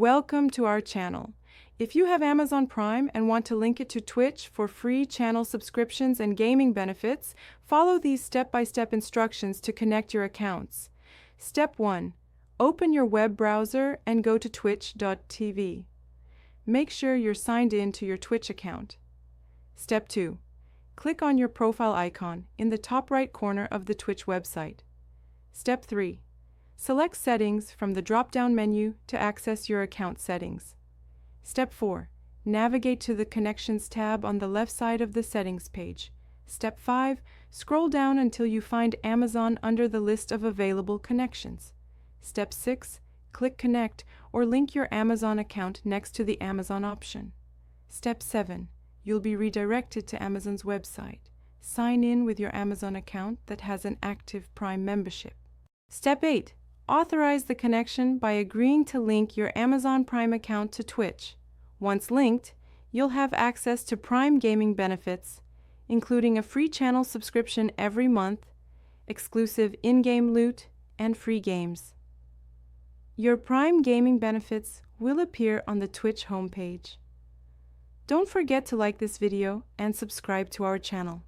Welcome to our channel. If you have Amazon Prime and want to link it to Twitch for free channel subscriptions and gaming benefits, follow these step-by-step instructions to connect your accounts. Step 1. Open your web browser and go to twitch.tv. Make sure you're signed in to your Twitch account. Step 2. Click on your profile icon in the top right corner of the Twitch website. Step 3. Select Settings from the drop-down menu to access your account settings. Step 4. Navigate to the Connections tab on the left side of the Settings page. Step 5. Scroll down until you find Amazon under the list of available connections. Step 6. Click Connect or link your Amazon account next to the Amazon option. Step 7. You'll be redirected to Amazon's website. Sign in with your Amazon account that has an active Prime membership. Step 8. Authorize the connection by agreeing to link your Amazon Prime account to Twitch. Once linked, you'll have access to Prime gaming benefits, including a free channel subscription every month, exclusive in-game loot, and free games. Your Prime gaming benefits will appear on the Twitch homepage. Don't forget to like this video and subscribe to our channel.